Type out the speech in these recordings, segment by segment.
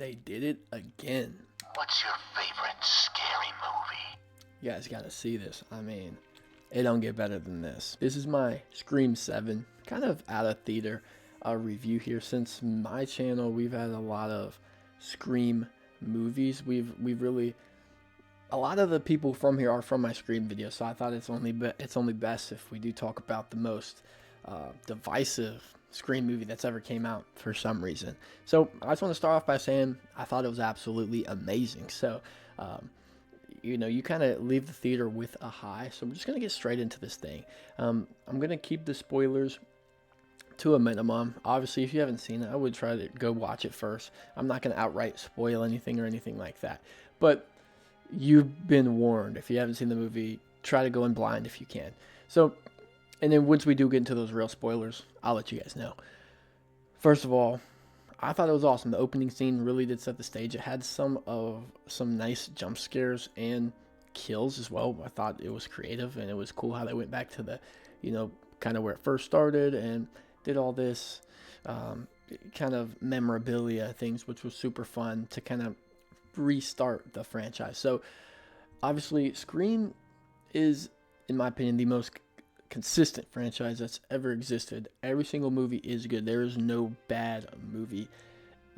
they did it again. What's your favorite scary movie? You guys gotta see this. I mean, it don't get better than this. This is my Scream 7, kind of out of theater review here. Since my channel, we've had a lot of Scream movies. We've really, a lot of the people from here are from my Scream videos, so I thought it's only best if we do talk about the most divisive Scream movie that's ever came out for some reason. So I just want to start off by saying I thought it was absolutely amazing. So you know, you kind of leave the theater with a high. So I'm just going to get straight into this thing. I'm going to keep the spoilers to a minimum. Obviously, if you haven't seen it, I would try to go watch it first. I'm not going to outright spoil anything or anything like that. But you've been warned. If you haven't seen the movie, try to go in blind if you can. So, and then once we do get into those real spoilers, I'll let you guys know. First of all, I thought it was awesome. The opening scene really did set the stage. It had some nice jump scares and kills as well. I thought it was creative, and it was cool how they went back to the, you know, kind of where it first started and did all this kind of memorabilia things, which was super fun to kind of restart the franchise. So obviously Scream is, in my opinion, the most consistent franchise that's ever existed. Every single movie is good. There is no bad movie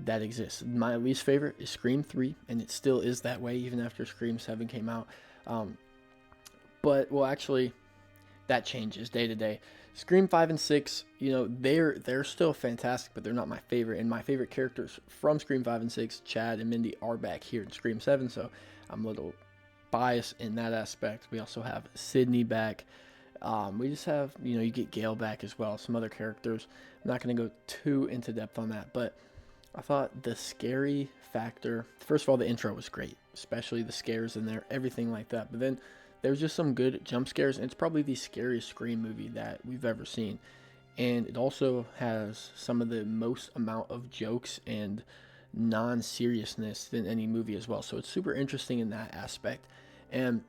that exists. My least favorite is Scream 3, and it still is that way even after Scream 7 came out. But well, actually, that changes day to day. Scream 5 and 6, you know, they're still fantastic, but they're not my favorite. And my favorite characters from Scream 5 and 6, Chad and Mindy, are back here in Scream 7, so I'm a little biased in that aspect. We also have Sydney back. We just have, you know, you get Gale back as well, some other characters. I'm not going to go too into depth on that, but I thought the scary factor, first of all, the intro was great, especially the scares in there, everything like that. But then there's just some good jump scares, and it's probably the scariest Scream movie that we've ever seen. And it also has some of the most amount of jokes and non-seriousness than any movie as well. So it's super interesting in that aspect. And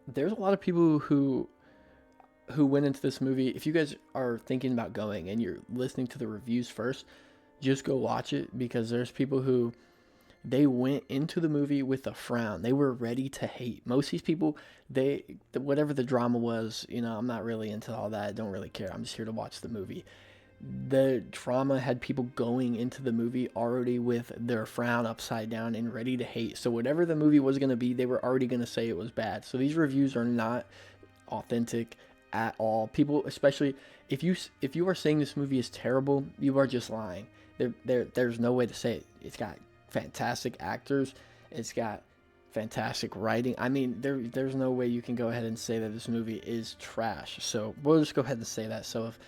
there's a lot of people who went into this movie. If you guys are thinking about going and you're listening to the reviews first, just go watch it, because there's people who, they went into the movie with a frown. They were ready to hate. Most of these people, whatever the drama was, you know, I'm not really into all that. I don't really care. I'm just here to watch the movie. The drama had people going into the movie already with their frown upside down and ready to hate. So whatever the movie was going to be, they were already going to say it was bad. So these reviews are not authentic at all. People, especially if you are saying this movie is terrible, you are just lying. There's no way to say it. It's got fantastic actors. It's got fantastic writing. I mean, there's no way you can go ahead and say that this movie is trash. So we'll just go ahead and say that. So if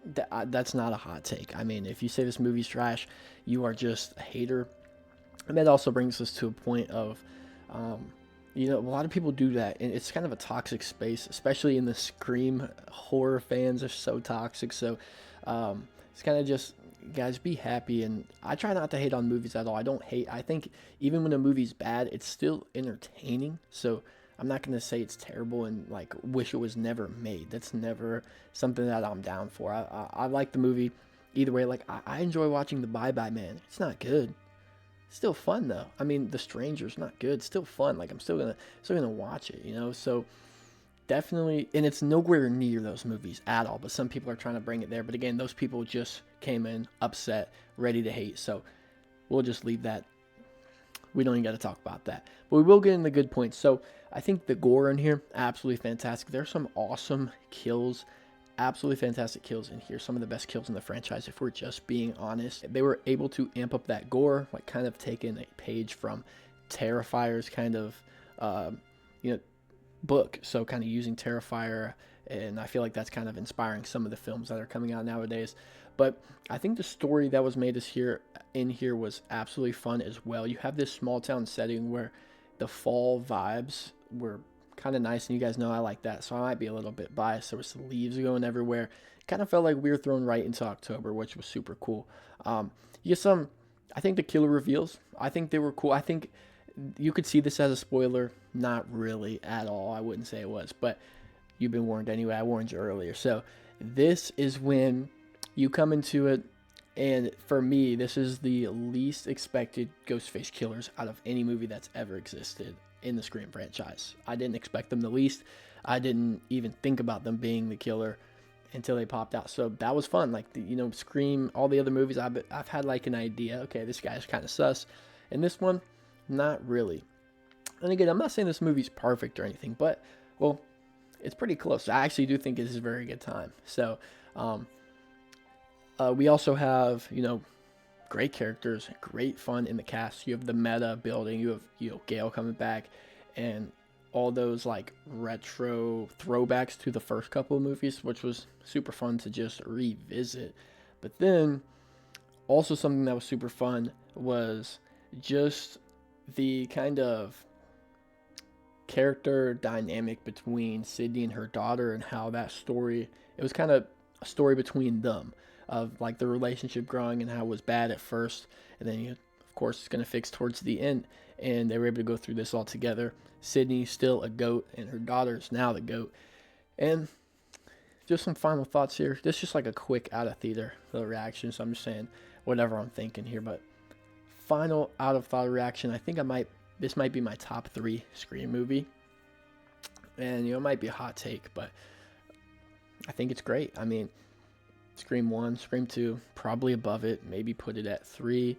that's not a hot take. I mean, if you say this movie's trash, you are just a hater. And that also brings us to a point of, you know, a lot of people do that, and it's kind of a toxic space, especially in the Scream horror fans are so toxic. So it's kind of just, guys, be happy. And I try not to hate on movies at all. I don't hate. I think even when a movie's bad, it's still entertaining. So I'm not going to say it's terrible and like wish it was never made. That's never something that I'm down for. I like the movie either way. Like I enjoy watching The Bye Bye Man. It's not good. Still fun though. I mean, The Stranger's not good. Still fun. Like I'm still gonna watch it, you know. So definitely, and it's nowhere near those movies at all. But some people are trying to bring it there. But again, those people just came in upset, ready to hate. So we'll just leave that. We don't even got to talk about that. But we will get in the good points. So I think the gore in here, absolutely fantastic. There's some awesome kills. Absolutely fantastic kills in here. Some of the best kills in the franchise, if we're just being honest. They were able to amp up that gore, like kind of taking a page from Terrifier's kind of, you know, book. So kind of using Terrifier, and I feel like that's kind of inspiring some of the films that are coming out nowadays. But I think the story that was made in here was absolutely fun as well. You have this small town setting where the fall vibes were kind of nice, and you guys know I like that, so I might be a little bit biased. There was leaves going everywhere. Kind of felt like we were thrown right into October, which was super cool. You get some, I think the killer reveals, I think they were cool. I think you could see this as a spoiler. Not really at all. I wouldn't say it was, but you've been warned anyway. I warned you earlier. So this is when you come into it. And for me, this is the least expected Ghostface killers out of any movie that's ever existed in the Scream franchise. I didn't expect them the least. I didn't even think about them being the killer until they popped out. So that was fun. Like, Scream, all the other movies, I've had like an idea. Okay, this guy's kind of sus. And this one, not really. And again, I'm not saying this movie's perfect or anything, but, well, it's pretty close. I actually do think this is a very good time. So, we also have, great characters, great fun in the cast. You have the meta building. You have, Gale coming back, and all those like retro throwbacks to the first couple of movies, which was super fun to just revisit. But then, also something that was super fun was just the kind of character dynamic between Sydney and her daughter, and how that story, it was kind of a story between them, of like the relationship growing and how it was bad at first, and then of course it's going to fix towards the end, and they were able to go through this all together. Sydney's still a goat, and her daughter's now the goat. And just some final thoughts here. This is just like a quick out of theater reaction, so I'm just saying whatever I'm thinking here. But final out of thought reaction, I think this might be my top 3 Scream movie. And it might be a hot take, but I think it's great. I mean, Scream 1, Scream 2, probably above it. Maybe put it at 3.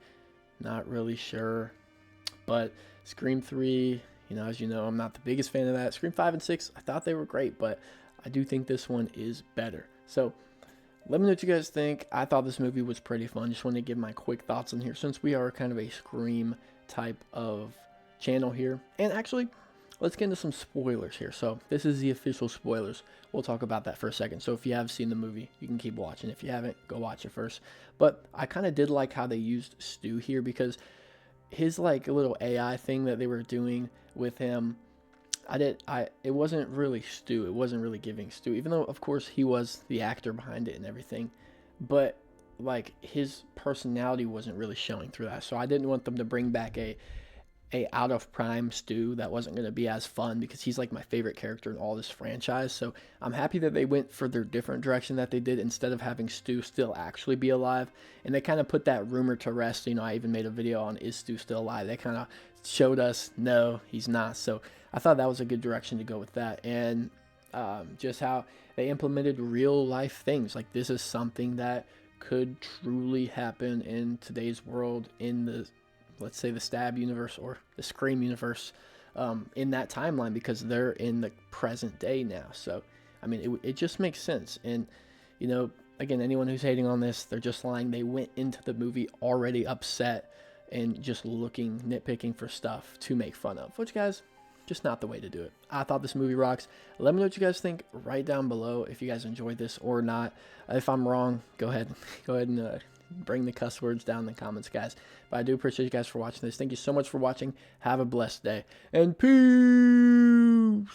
Not really sure. But Scream 3, as you know, I'm not the biggest fan of that. Scream 5 and 6, I thought they were great, but I do think this one is better. So let me know what you guys think. I thought this movie was pretty fun. Just wanted to give my quick thoughts on here, since we are kind of a Scream type of channel here. And actually, let's get into some spoilers here. So this is the official spoilers. We'll talk about that for a second. So if you have seen the movie, you can keep watching. If you haven't, go watch it first. But I kind of did like how they used Stu here, because his like little AI thing that they were doing with him, it wasn't really Stu. It wasn't really giving Stu, even though of course he was the actor behind it and everything. But like his personality wasn't really showing through that. So I didn't want them to bring back a out of prime Stu. That wasn't going to be as fun, because he's like my favorite character in all this franchise. So I'm happy that they went for their different direction that they did, instead of having Stu still actually be alive. And they kind of put that rumor to rest. I even made a video on, is Stu still alive? They kind of showed us, no, he's not. So I thought that was a good direction to go with that. And just how they implemented real life things. Like, this is something that could truly happen in today's world, in the, let's say, the Stab universe or the Scream universe, in that timeline, because they're in the present day now. So, I mean, it just makes sense. And, again, anyone who's hating on this, they're just lying. They went into the movie already upset and just nitpicking for stuff to make fun of, which, guys, just not the way to do it. I thought this movie rocks. Let me know what you guys think right down below, if you guys enjoyed this or not. If I'm wrong, go ahead and bring the cuss words down in the comments, guys. But I do appreciate you guys for watching this. Thank you so much for watching. Have a blessed day, and peace.